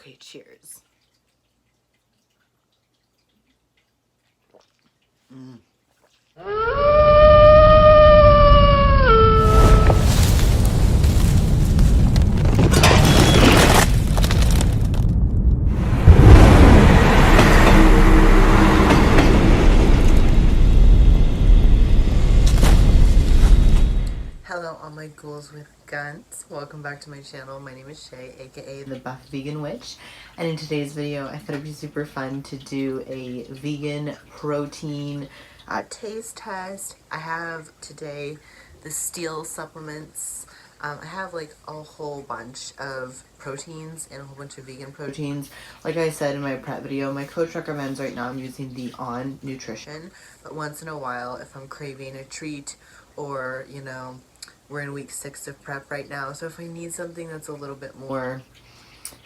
Okay, cheers. Hello all my ghouls with guns. Welcome back to my channel. My name is Shay, aka the Buff Vegan Witch, and in today's video I thought it'd be super fun to do a vegan protein taste test. I have today the Steel supplements. I have like a whole bunch of proteins and a whole bunch of vegan proteins. Like I said in my prep video, my coach recommends right now I'm using the On Nutrition, but once in a while if I'm craving a treat or, you know, we're in week 6 of prep right now, so if I need something that's a little bit more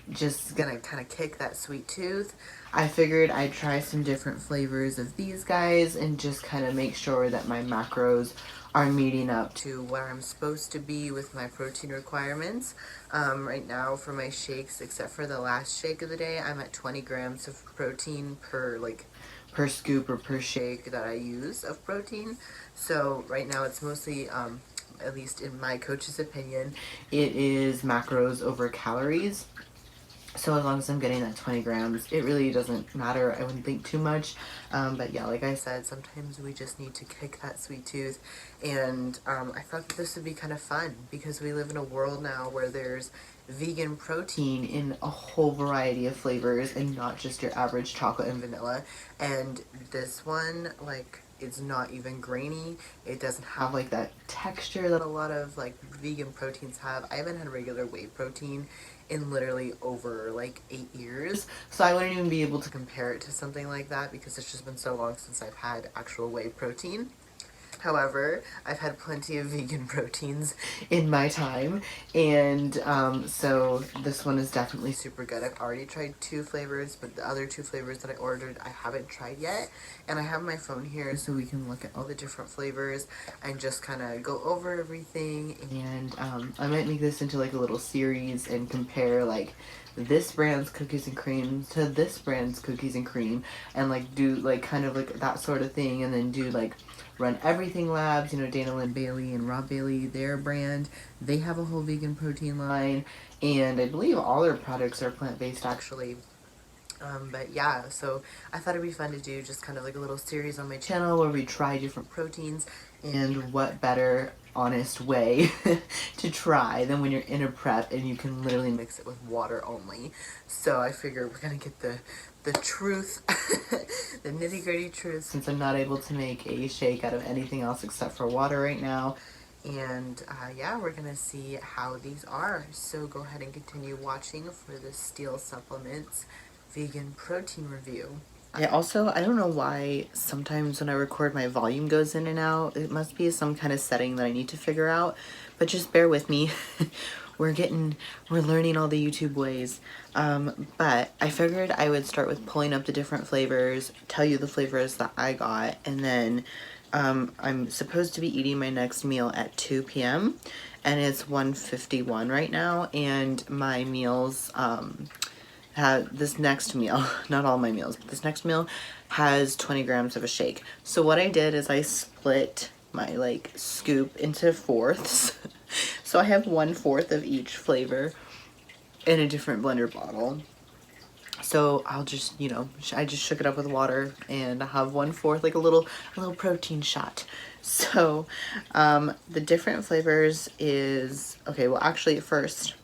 just gonna kind of kick that sweet tooth, I figured I'd try some different flavors of these guys and just kind of make sure that my macros are meeting up to where I'm supposed to be with my protein requirements. Right now for my shakes, except for the last shake of the day, I'm at 20 grams of protein per per scoop or per shake that I use of protein. So right now it's mostly, at least in my coach's opinion, it is macros over calories. So as long as I'm getting that 20 grams, it really doesn't matter. I wouldn't think too much. But yeah, like I said, sometimes we just need to kick that sweet tooth. And I thought that this would be kind of fun because we live in a world now where there's vegan protein in a whole variety of flavors and not just your average chocolate and vanilla. And this one, like, it's not even grainy. It doesn't have like that texture that a lot of like vegan proteins have. I haven't had regular whey protein in literally over like 8 years, so I wouldn't even be able to compare it to something like that because it's just been so long since I've had actual whey protein. However, I've had plenty of vegan proteins in my time, and so this one is definitely super good. I've already tried 2 flavors, but the other 2 flavors that I ordered I haven't tried yet, and I have my phone here so we can look at all the different flavors and just kind of go over everything, and I might make this into like a little series and compare like this brand's cookies and cream to this brand's cookies and cream, and like do like kind of like that sort of thing, and then do like Run Everything Labs, you know, Dana Lynn Bailey and Rob Bailey, their brand, they have a whole vegan protein line, and I believe all their products are plant-based actually. But yeah, so I thought it'd be fun to do just kind of like a little series on my channel where we try different proteins, and what better honest way to try than when you're in a prep and you can literally mix it with water only. So I figure we're gonna get the truth, the nitty-gritty truth, since I'm not able to make a shake out of anything else except for water right now. And yeah, we're gonna see how these are. So go ahead and continue watching for the Steel Supplements vegan protein review. I don't know why sometimes when I record my volume goes in and out. It must be some kind of setting that I need to figure out, but just bear with me. We're learning all the YouTube ways. But I figured I would start with pulling up the different flavors, tell you the flavors that I got, and then I'm supposed to be eating my next meal at 2 p.m. and it's 1:51 right now, and my meals this next meal, not all my meals, but this next meal has 20 grams of a shake. So what I did is I split my like scoop into fourths. So I have 1/4 of each flavor in a different blender bottle. So I'll just, you know, I just shook it up with water and I have 1/4, like a little protein shot. So the different flavors is, okay, well actually first,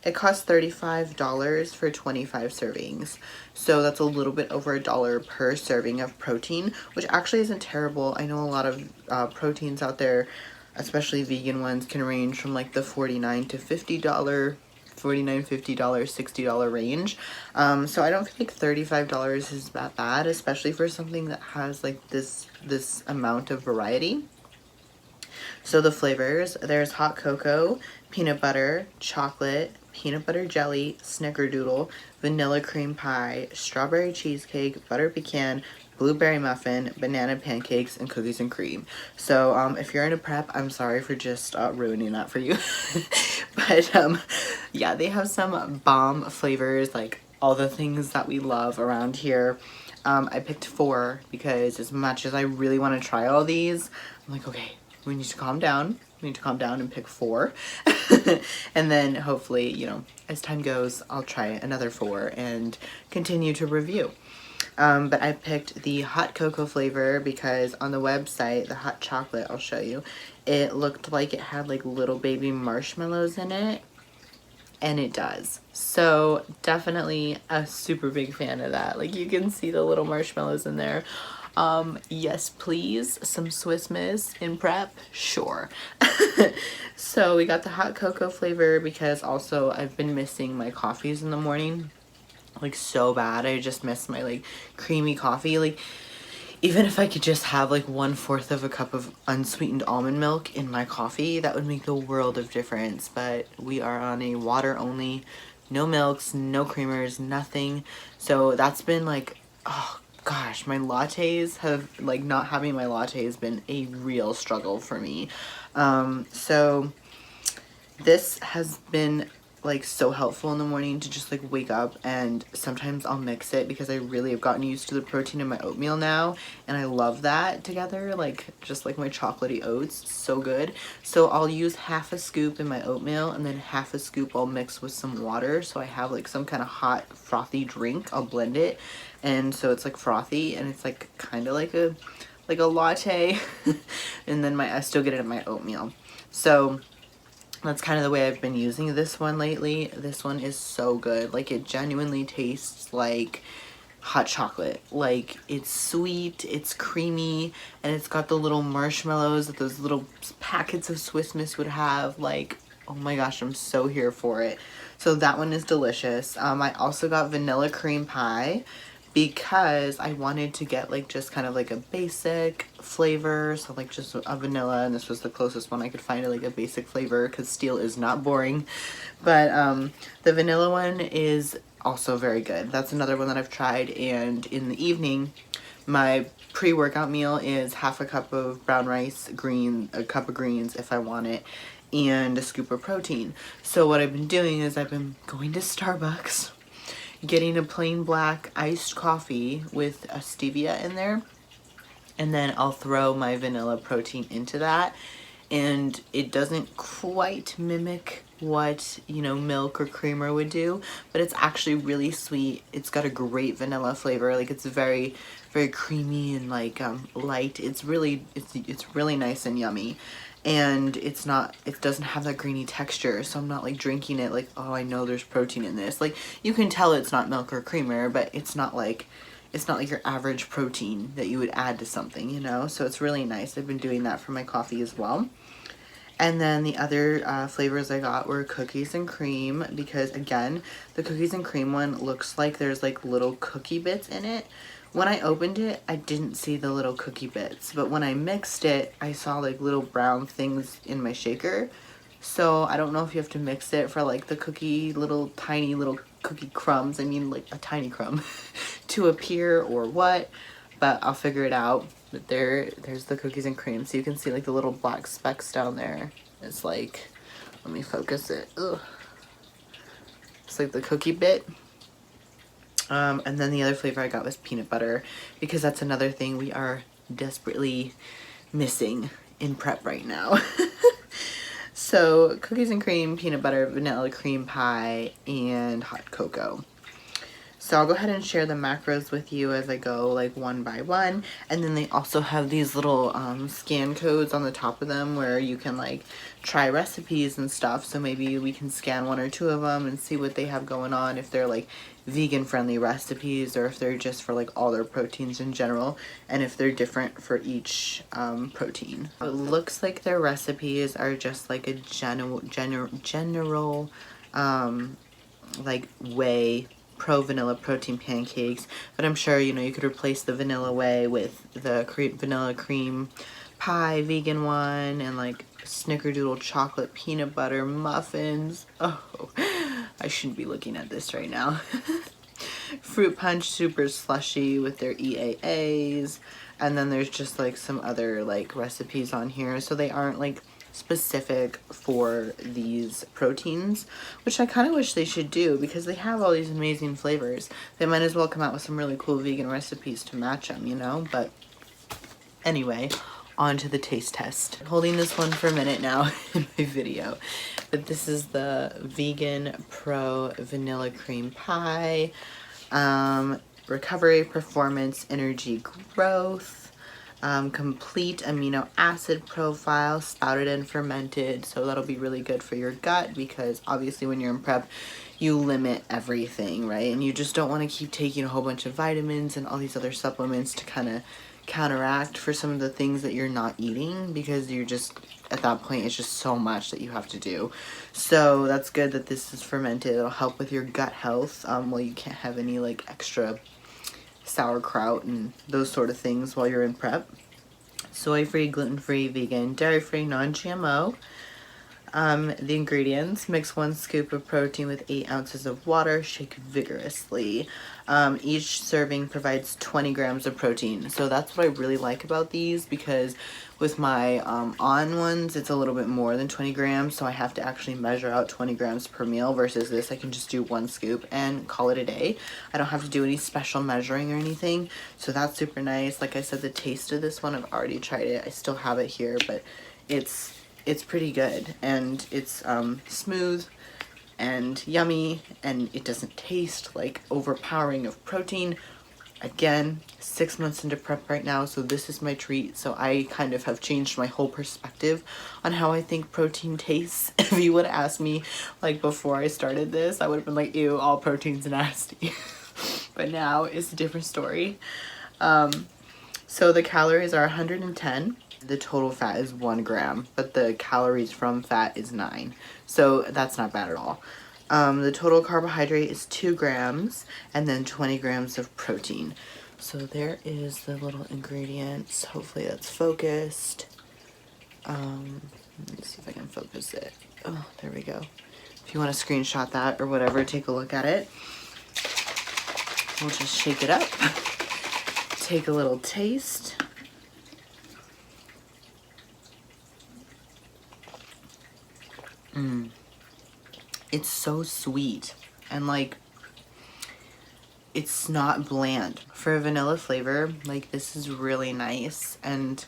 it costs $35 for 25 servings. So that's a little bit over $1 per serving of protein, which actually isn't terrible. I know a lot of proteins out there, especially vegan ones, can range from like the $49 to $50, $49, $50, $60 range. So I don't feel like $35 is that bad, especially for something that has like this amount of variety. So the flavors, there's hot cocoa, peanut butter, chocolate, peanut butter jelly, snickerdoodle, vanilla cream pie, strawberry cheesecake, butter pecan, blueberry muffin, banana pancakes, and cookies and cream. So if you're in a prep, I'm sorry for just ruining that for you. But yeah, they have some bomb flavors like all the things that we love around here. I picked 4 because as much as I really want to try all these, I'm like, okay, we need to calm down. We need to calm down and pick 4. And then hopefully, you know, as time goes, I'll try another 4 and continue to review. But I picked the hot cocoa flavor because on the website, the hot chocolate, I'll show you, it looked like it had like little baby marshmallows in it. And it does. So definitely a super big fan of that. Like you can see the little marshmallows in there. Yes, please. Some Swiss Miss in prep? Sure. So we got the hot cocoa flavor because also I've been missing my coffees in the morning. Like so bad. I just miss my like creamy coffee. Like even if I could just have like 1/4 of a cup of unsweetened almond milk in my coffee, that would make the world of difference. But we are on a water only, no milks, no creamers, nothing. So that's been like, oh gosh, my lattes have, like not having my latte has been a real struggle for me. So this has been like so helpful in the morning to just like wake up, and sometimes I'll mix it because I really have gotten used to the protein in my oatmeal now, and I love that together, like just like my chocolatey oats, so good. So I'll use half a scoop in my oatmeal and then half a scoop I'll mix with some water, so I have like some kind of hot frothy drink. I'll blend it, and so it's like frothy and it's like kind of like a latte. And then I still get it in my oatmeal. So that's kind of the way I've been using this one lately. This one is so good. Like it genuinely tastes like hot chocolate. Like it's sweet, it's creamy, and it's got the little marshmallows that those little packets of Swiss Miss would have. Like, oh my gosh, I'm so here for it. So that one is delicious. I also got vanilla cream pie because I wanted to get like just kind of like a basic flavor, so like just a vanilla, and this was the closest one I could find to like a basic flavor because steel is not boring. But the vanilla one is also very good. That's another one that I've tried. And in the evening, my pre-workout meal is half a cup of brown rice, a cup of greens if I want it, and a scoop of protein. So what I've been doing is I've been going to Starbucks, getting a plain black iced coffee with a stevia in there, and then I'll throw my vanilla protein into that, and it doesn't quite mimic what, you know, milk or creamer would do, but it's actually really sweet. It's got a great vanilla flavor. Like it's very creamy and like light. It's really nice and yummy. And it doesn't have that grainy texture, so I'm not like drinking it like, oh, I know there's protein in this. Like you can tell it's not milk or creamer, but it's not like your average protein that you would add to something, you know? So it's really nice. I've been doing that for my coffee as well. And then the other flavors I got were cookies and cream, because again, the cookies and cream one looks like there's like little cookie bits in it. When I opened it, I didn't see the little cookie bits, but when I mixed it, I saw like little brown things in my shaker. So I don't know if you have to mix it for like the cookie, tiny little cookie crumbs, I mean like a tiny crumb, to appear or what, but I'll figure it out. But there's the cookies and cream, so you can see like the little black specks down there. It's like, let me focus it. Ugh. It's like the cookie bit. And then the other flavor I got was peanut butter, because that's another thing we are desperately missing in prep right now. So cookies and cream, peanut butter, vanilla cream pie, and hot cocoa. So I'll go ahead and share the macros with you as I go like one by one. And then they also have these little scan codes on the top of them where you can like try recipes and stuff. So maybe we can scan 1 or 2 of them and see what they have going on, if they're like vegan friendly recipes or if they're just for like all their proteins in general, and if they're different for each protein. It looks like their recipes are just like a general like whey pro vanilla protein pancakes, but I'm sure, you know, you could replace the vanilla whey with the vanilla cream pie vegan one, and like snickerdoodle chocolate peanut butter muffins. Oh, I shouldn't be looking at this right now. Fruit punch super slushy with their EAAs, and then there's just like some other like recipes on here, so they aren't like specific for these proteins, which I kind of wish they should do because they have all these amazing flavors. They might as well come out with some really cool vegan recipes to match them, you know? But anyway, on to the taste test. I'm holding this one for a minute now in my video, but this is the Vegan Pro Vanilla Cream Pie. Recovery, performance, energy, growth, complete amino acid profile, spouted and fermented, so that'll be really good for your gut because obviously when you're in prep you limit everything, right? And you just don't want to keep taking a whole bunch of vitamins and all these other supplements to kind of counteract for some of the things that you're not eating, because you're just, at that point, it's just so much that you have to do. So that's good that this is fermented. It'll help with your gut health. Well, you can't have any like extra sauerkraut and those sort of things while you're in prep. Soy-free, gluten-free, vegan, dairy-free, non-GMO. The ingredients: mix 1 scoop of protein with 8 ounces of water, shake vigorously. Each serving provides 20 grams of protein. So that's what I really like about these, because with my on ones, it's a little bit more than 20 grams, so I have to actually measure out 20 grams per meal, versus this I can just do 1 scoop and call it a day. I don't have to do any special measuring or anything, so that's super nice. Like I said, the taste of this one, I've already tried it. I still have it here, but it's pretty good, and it's smooth and yummy, and it doesn't taste like overpowering of protein. Again, 6 months into prep right now, so this is my treat. So I kind of have changed my whole perspective on how I think protein tastes. If you would have asked me like before I started this, I would have been like, ew, all protein's nasty. But now it's a different story. So the calories are 110. The total fat is 1 gram, but the calories from fat is 9. So that's not bad at all. The total carbohydrate is 2 grams and then 20 grams of protein. So there is the little ingredients. Hopefully that's focused. Let me see if I can focus it. Oh, there we go. If you want to screenshot that or whatever, take a look at it. We'll just shake it up. Take a little taste. It's so sweet, and like, it's not bland. For a vanilla flavor, like, this is really nice, and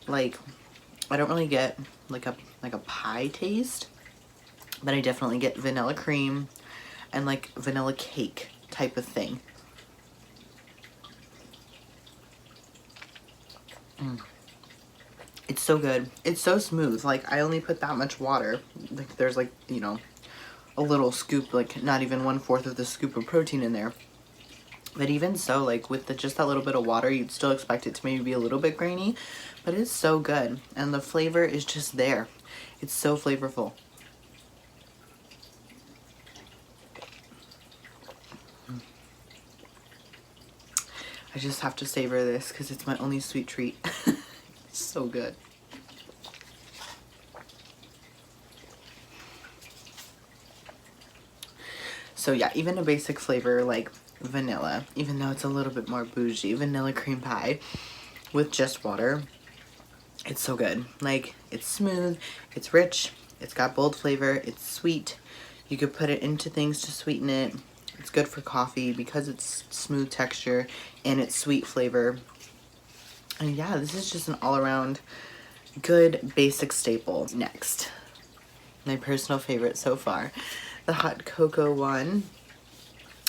like, I don't really get like a pie taste, but I definitely get vanilla cream and like vanilla cake type of thing. It's so good. It's so smooth. Like, I only put that much water. Like, there's like, you know, a little scoop, like not even 1/4 of the scoop of protein in there. But even so, like with just that little bit of water, you'd still expect it to maybe be a little bit grainy, but it's so good. And the flavor is just there. It's so flavorful. I just have to savor this because it's my only sweet treat. It's so good. So yeah, even a basic flavor like vanilla, even though it's a little bit more bougie, vanilla cream pie with just water, it's so good. Like, it's smooth, it's rich, it's got bold flavor, it's sweet. You could put it into things to sweeten it. It's good for coffee because it's smooth texture and it's sweet flavor. And yeah, this is just an all-around good basic staple. Next, my personal favorite so far, the hot cocoa one.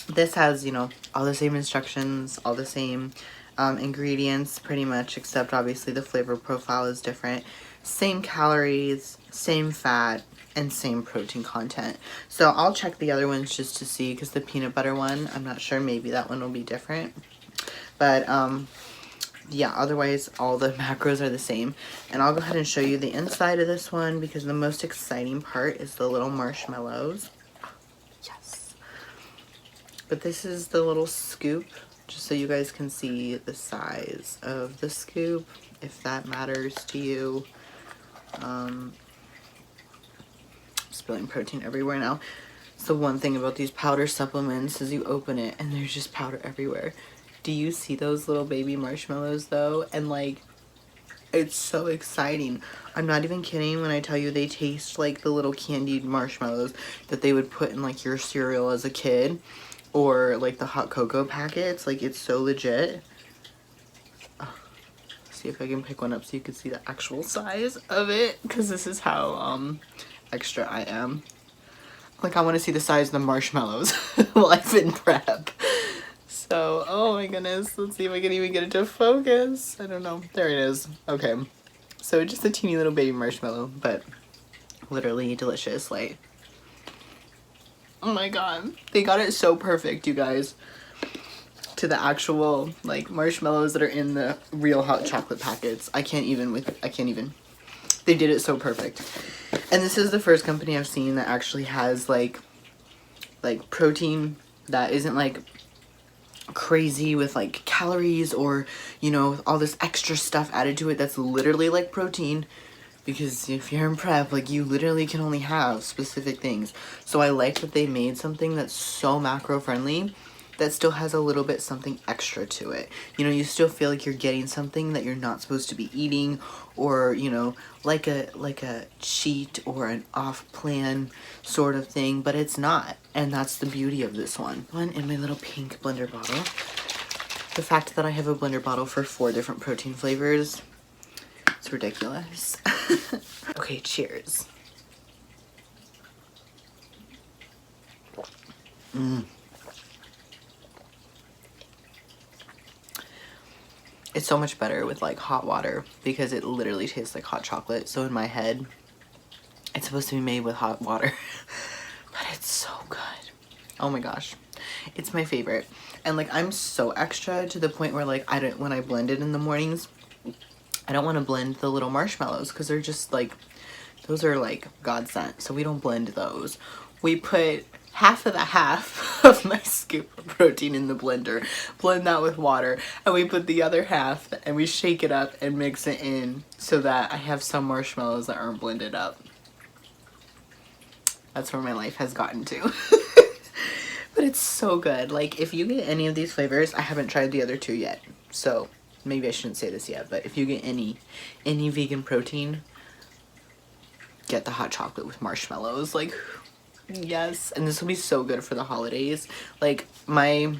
This has, you know, all the same instructions, all the same ingredients pretty much, except obviously the flavor profile is different. Same calories, same fat, and same protein content. So I'll check the other ones just to see, because the peanut butter one, I'm not sure, maybe that one will be different. But yeah, otherwise all the macros are the same. And I'll go ahead and show you the inside of this one, because the most exciting part is the little marshmallows. Yes. But this is the little scoop, just so you guys can see the size of the scoop, if that matters to you. Spilling protein everywhere now. So one thing about these powder supplements is you open it and there's just powder everywhere. Do you see those little baby marshmallows though? And like, It's so exciting. I'm not even kidding when I tell you they taste like the little candied marshmallows that they would put in like your cereal as a kid, or like the hot cocoa packets. Like, it's so legit. See if I can pick one up so you can see the actual size of it, because this is how extra I am. Like, I want to see the size of the marshmallows while I've been prep. So, oh my goodness, let's see if I can even get it to focus. I don't know. There it is. Okay. So just a teeny little baby marshmallow, but literally delicious. Like, oh my god. They got it so perfect, you guys. To the actual, like, marshmallows that are in the real hot chocolate packets. I can't even. They did it so perfect. And this is the first company I've seen that actually has, like protein that isn't, like, crazy with, like, calories or, you know, all this extra stuff added to it that's literally like protein. Because if you're in prep, like, you literally can only have specific things. So I like that they made something that's so macro friendly that still has a little bit something extra to it. You know, you still feel like you're getting something that you're not supposed to be eating, or, you know, like a cheat or an off-plan sort of thing, but it's not. And that's the beauty of this one. One in my little pink blender bottle. The fact that I have a blender bottle for 4 different protein flavors, it's ridiculous. Okay, cheers. It's so much better with, like, hot water because it literally tastes like hot chocolate. So in my head, it's supposed to be made with hot water. But it's so good. Oh my gosh. It's my favorite. And, like, I'm so extra to the point where, like, when I blend it in the mornings, I don't want to blend the little marshmallows because they're just, like, those are, like, God sent. So we don't blend those. We put half of my scoop of protein in the blender, blend that with water, and we put the other half and we shake it up and mix it in so that I have some marshmallows that aren't blended up. That's where my life has gotten to. But it's so good. Like, if you get any of these flavors, I haven't tried the other 2 yet, so maybe I shouldn't say this yet, but if you get any vegan protein, get the hot chocolate with marshmallows. Like, yes. And this will be so good for the holidays. Like, I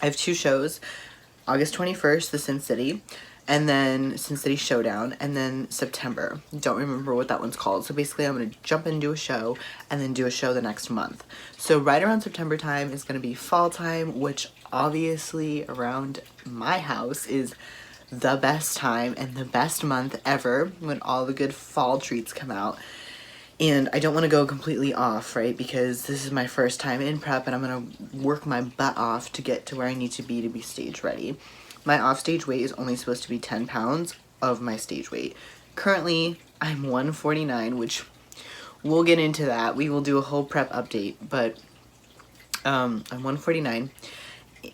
have 2 shows. August 21st, the Sin City, and then Sin City Showdown, and then September. Don't remember what that one's called. So basically I'm going to jump and do a show, and then do a show the next month. So right around September time is going to be fall time, which obviously around my house is the best time and the best month ever, when all the good fall treats come out. And I don't want to go completely off, right? Because this is my first time in prep and I'm going to work my butt off to get to where I need to be stage ready. My offstage weight is only supposed to be 10 pounds of my stage weight. Currently, I'm 149, which we'll get into that. We will do a whole prep update, but I'm 149.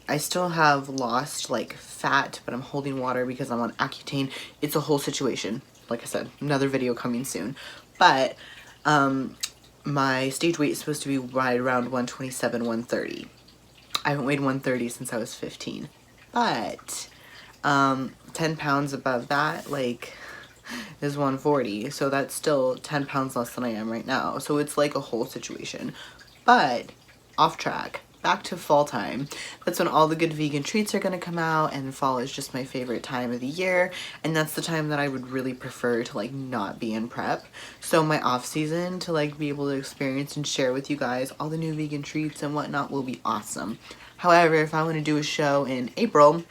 I still have lost, like, fat, but I'm holding water because I'm on Accutane. It's a whole situation. Like I said, another video coming soon. But my stage weight is supposed to be right around 127, 130. I haven't weighed 130 since I was 15. But 10 pounds above that, like, is 140. So that's still 10 pounds less than I am right now. So it's like a whole situation. But off track. Back to fall time. That's when all the good vegan treats are going to come out, and fall is just my favorite time of the year, and that's the time that I would really prefer to, like, not be in prep. So my off season to, like, be able to experience and share with you guys all the new vegan treats and whatnot will be awesome. However, if I want to do a show in April,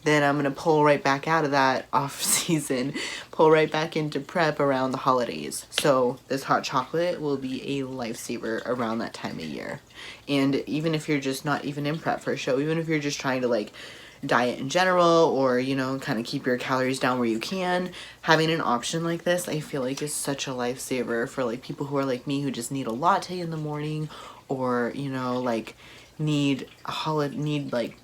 then I'm going to pull right back out of that off season, pull right back into prep around the holidays. So this hot chocolate will be a lifesaver around that time of year. And even if you're just not even in prep for a show, even if you're just trying to, like, diet in general, or, you know, kind of keep your calories down where you can, having an option like this, I feel like is such a lifesaver for, like, people who are like me, who just need a latte in the morning, or, you know, like, need holiday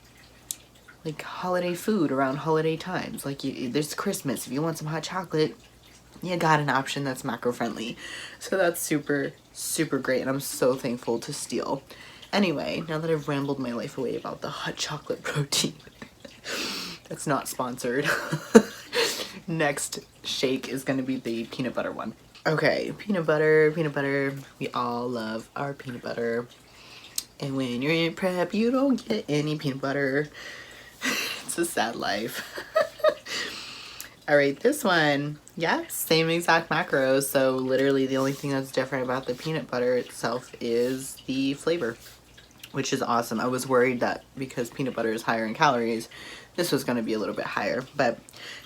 food around holiday times. Like, there's Christmas. If you want some hot chocolate, you got an option that's macro friendly. So that's super, super great, and I'm so thankful to Steel. Anyway, now that I've rambled my life away about the hot chocolate protein, that's not sponsored. next shake is gonna be the peanut butter one. Okay, peanut butter, peanut butter. We all love our peanut butter. And when you're in prep, you don't get any peanut butter. It's a sad life. All right, this one, yeah, same exact macros. So literally the only thing that's different about the peanut butter itself is the flavor, which is awesome. I was worried that because peanut butter is higher in calories, this was gonna be a little bit higher, but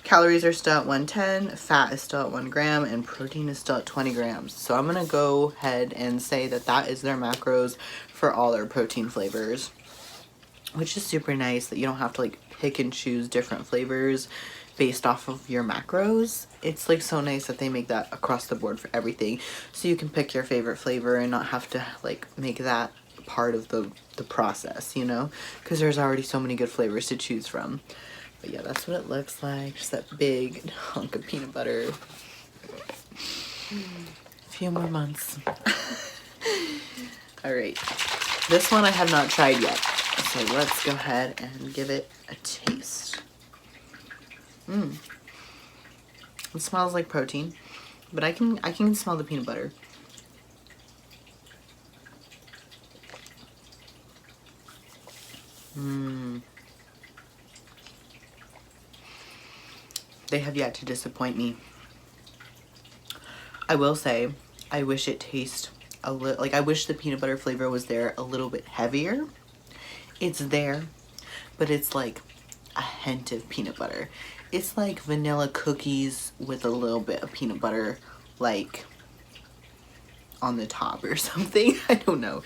calories are still at 110, fat is still at 1 gram, and protein is still at 20 grams. So I'm gonna go ahead and say that that is their macros for all their protein flavors, which is super nice that you don't have to like pick and choose different flavors based off of your macros. It's like so nice that they make that across the board for everything, so you can pick your favorite flavor and not have to like make that part of the process, you know, because there's already so many good flavors to choose from. But yeah, that's what it looks like, just that big hunk of peanut butter. A few more months. All right, this one I have not tried yet, so let's go ahead and give it a taste. It smells like protein, but I can smell the peanut butter. They have yet to disappoint me. I will say, I wish it tastes a little, like I wish the peanut butter flavor was there a little bit heavier. It's there, but it's like a hint of peanut butter. It's like vanilla cookies with a little bit of peanut butter, like on the top or something. I don't know.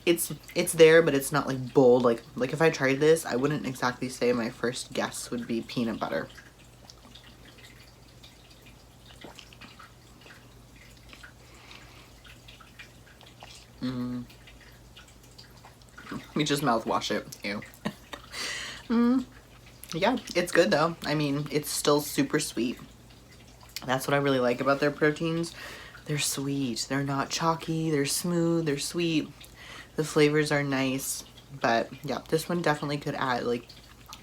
It's there, but it's not like bold. Like if I tried this, I wouldn't exactly say my first guess would be peanut butter. Let me just mouthwash it. Ew. Yeah, it's good though. I mean, it's still super sweet. That's what I really like about their proteins. They're sweet. They're not chalky. They're smooth. They're sweet. The flavors are nice. But yeah, this one definitely could add, like,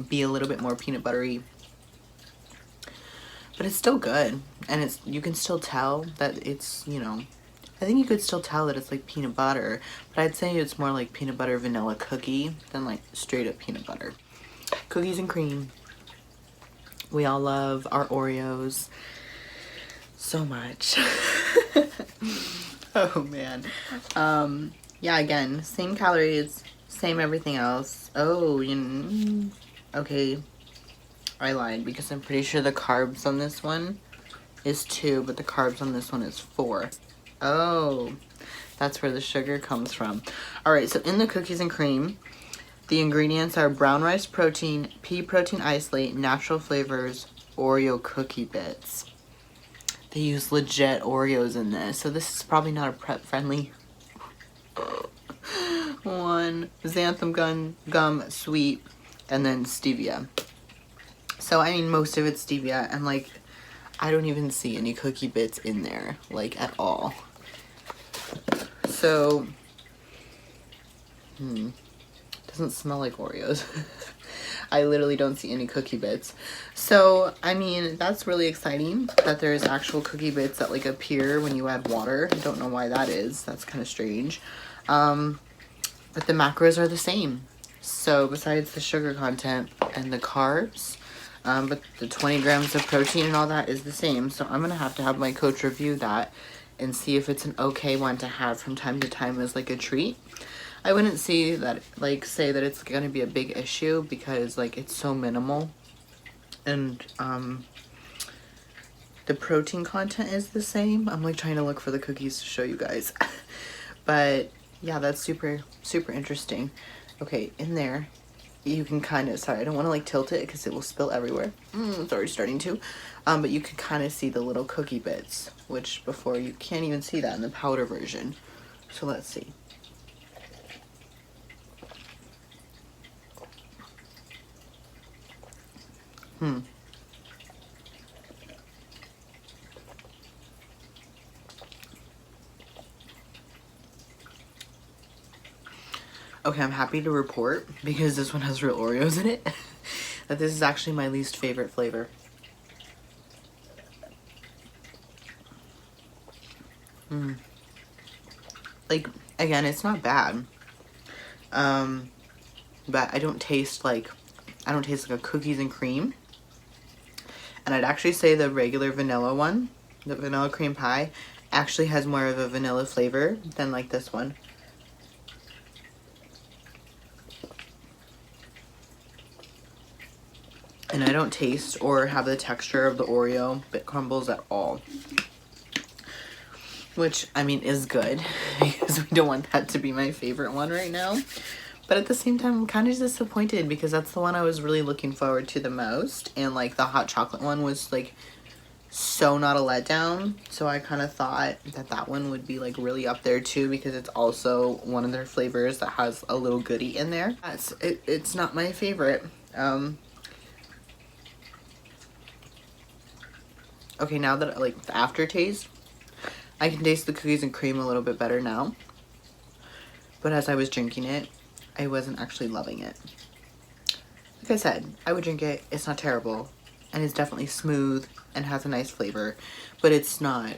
be a little bit more peanut buttery. But it's still good. And it's, you can still tell that it's, you know, I think you could still tell that it's like peanut butter. But I'd say it's more like peanut butter vanilla cookie than like straight up peanut butter. Cookies and cream. We all love our Oreos so much. Oh man. Yeah, again, same calories, same everything else. Oh, okay, I lied because I'm pretty sure the carbs on this one is 2, but the carbs on this one is 4. Oh, that's where the sugar comes from. All right, so in the cookies and cream, the ingredients are brown rice protein, pea protein isolate, natural flavors, Oreo cookie bits. They use legit Oreos in this, so this is probably not a prep friendly one. Xanthan gum, sweet, and then stevia. So I mean, most of it's stevia, and like I don't even see any cookie bits in there, like at all. So doesn't smell like Oreos. I literally don't see any cookie bits. So, I mean, that's really exciting that there's actual cookie bits that like appear when you add water. I don't know why that is. That's kind of strange. But the macros are the same. So, besides the sugar content and the carbs, but the 20 grams of protein and all that is the same. So, I'm going to have my coach review that and see if it's an okay one to have from time to time as like a treat. I wouldn't say that it's gonna be a big issue because like it's so minimal, and the protein content is the same. I'm like trying to look for the cookies to show you guys. But yeah, that's super interesting. Okay, in there you can kind of, sorry, I don't want to like tilt it because it will spill everywhere. It's already starting to. But you can kind of see the little cookie bits, which before you can't even see that in the powder version. So let's see. Okay, I'm happy to report, because this one has real Oreos in it, that this is actually my least favorite flavor. Like, again, it's not bad. But I don't taste like a cookies and cream. And I'd actually say the regular vanilla one, the vanilla cream pie, actually has more of a vanilla flavor than like this one. And I don't taste or have the texture of the Oreo bit crumbles at all. Which, I mean, is good because we don't want that to be my favorite one right now. But at the same time, I'm kind of disappointed because that's the one I was really looking forward to the most. And like the hot chocolate one was like so not a letdown. So I kind of thought that that one would be like really up there too because it's also one of their flavors that has a little goodie in there. It's not my favorite. Okay, now that like the aftertaste, I can taste the cookies and cream a little bit better now. But as I was drinking it, I wasn't actually loving it. Like I said, I would drink it. It's not terrible. And it's definitely smooth and has a nice flavor. But it's not,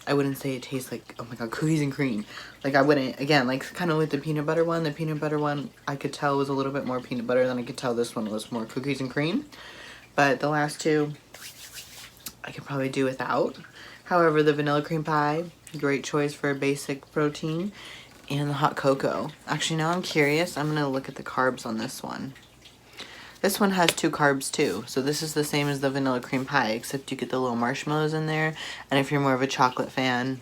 I wouldn't say it tastes like, oh my god, cookies and cream. Like I wouldn't, again, like kind of with the peanut butter one. The peanut butter one, I could tell was a little bit more peanut butter than I could tell this one was more cookies and cream. But the last two, I could probably do without. However, the vanilla cream pie, great choice for a basic protein. And the hot cocoa. Actually, now I'm curious. I'm going to look at the carbs on this one. This one has 2 carbs too. So this is the same as the vanilla cream pie, except you get the little marshmallows in there. And if you're more of a chocolate fan,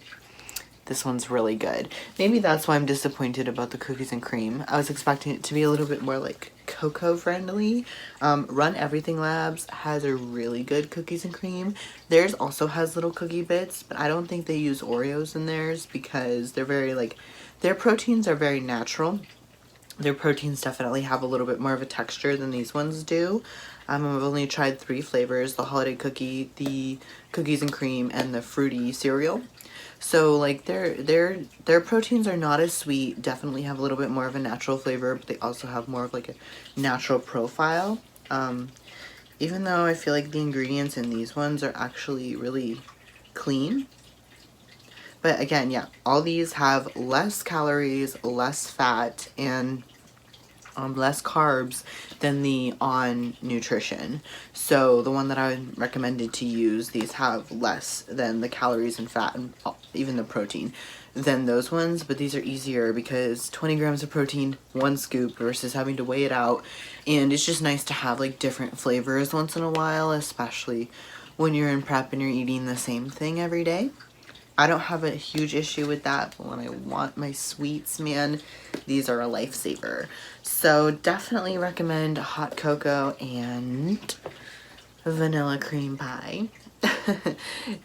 this one's really good. Maybe that's why I'm disappointed about the cookies and cream. I was expecting it to be a little bit more like cocoa friendly. Run Everything Labs has a really good cookies and cream. Theirs also has little cookie bits, but I don't think they use Oreos in theirs because they're very like, their proteins are very natural. Their proteins definitely have a little bit more of a texture than these ones do. I've only tried 3 flavors, the holiday cookie, the cookies and cream, and the fruity cereal. So like their proteins are not as sweet, definitely have a little bit more of a natural flavor, but they also have more of like a natural profile. Even though I feel like the ingredients in these ones are actually really clean. But again, yeah, all these have less calories, less fat, and less carbs than the On Nutrition. So the one that I recommended to use, these have less than the calories and fat and even the protein than those ones, but these are easier because 20 grams of protein, 1 scoop versus having to weigh it out. And it's just nice to have like different flavors once in a while, especially when you're in prep and you're eating the same thing every day. I don't have a huge issue with that, but when I want my sweets, man, these are a lifesaver. So definitely recommend hot cocoa and vanilla cream pie.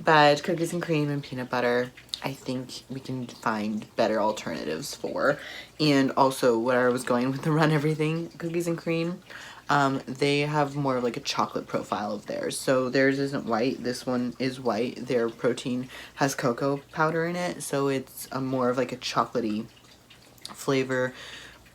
But cookies and cream and peanut butter, I think we can find better alternatives for. And also where I was going with the Run Everything cookies and cream, they have more of like a chocolate profile of theirs. So theirs isn't white, this one is white. Their protein has cocoa powder in it, so it's more of like a chocolatey flavor.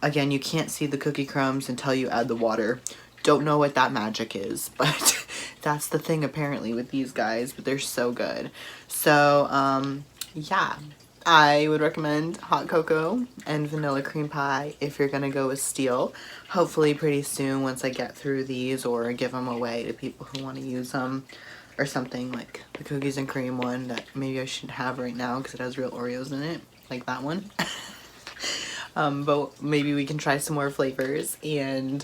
Again, you can't see the cookie crumbs until you add the water. Don't know what that magic is, but that's the thing apparently with these guys, but they're so good. So, yeah. I would recommend hot cocoa and vanilla cream pie if you're gonna go with steel. Hopefully pretty soon once I get through these or give them away to people who want to use them or something, like the cookies and cream one that maybe I shouldn't have right now because it has real Oreos in it, like that one. But maybe we can try some more flavors and,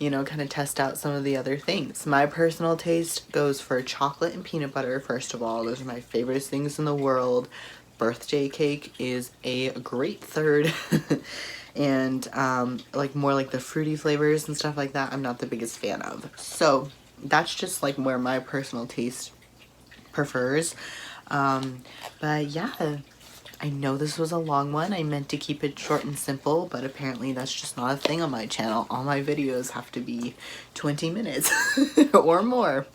you know, kind of test out some of the other things. My personal taste goes for chocolate and peanut butter, first of all. Those are my favorite things in the world. Birthday cake is a great third. And, like more like the fruity flavors and stuff like that, I'm not the biggest fan of. So that's just like where my personal taste prefers. But yeah. I know this was a long one. I meant to keep it short and simple, but apparently that's just not a thing on my channel. All my videos have to be 20 minutes or more.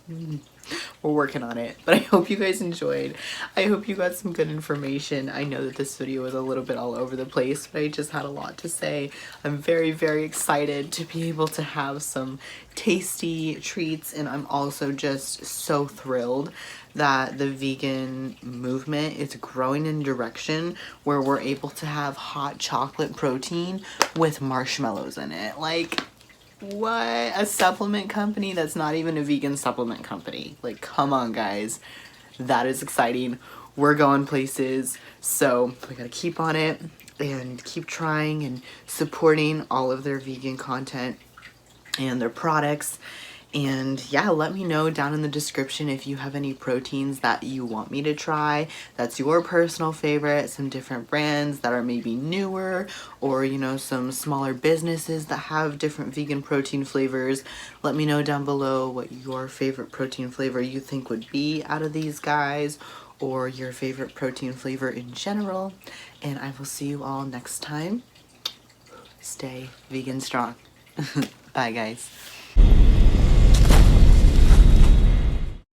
we're working on it. But I hope you guys enjoyed. I hope you got some good information. I know that this video was a little bit all over the place, but I just had a lot to say. I'm very, very excited to be able to have some tasty treats, and I'm also just so thrilled that the vegan movement is growing in a direction where we're able to have hot chocolate protein with marshmallows in it. Like, what? A supplement company that's not even a vegan supplement company. Like, come on, guys. That is exciting. We're going places, so we gotta keep on it and keep trying and supporting all of their vegan content and their products. And yeah, let me know down in the description if you have any proteins that you want me to try, that's your personal favorite, some different brands that are maybe newer, or you know, some smaller businesses that have different vegan protein flavors. Let me know down below what your favorite protein flavor you think would be out of these guys, or your favorite protein flavor in general. And I will see you all next time. Stay vegan strong. Bye, guys.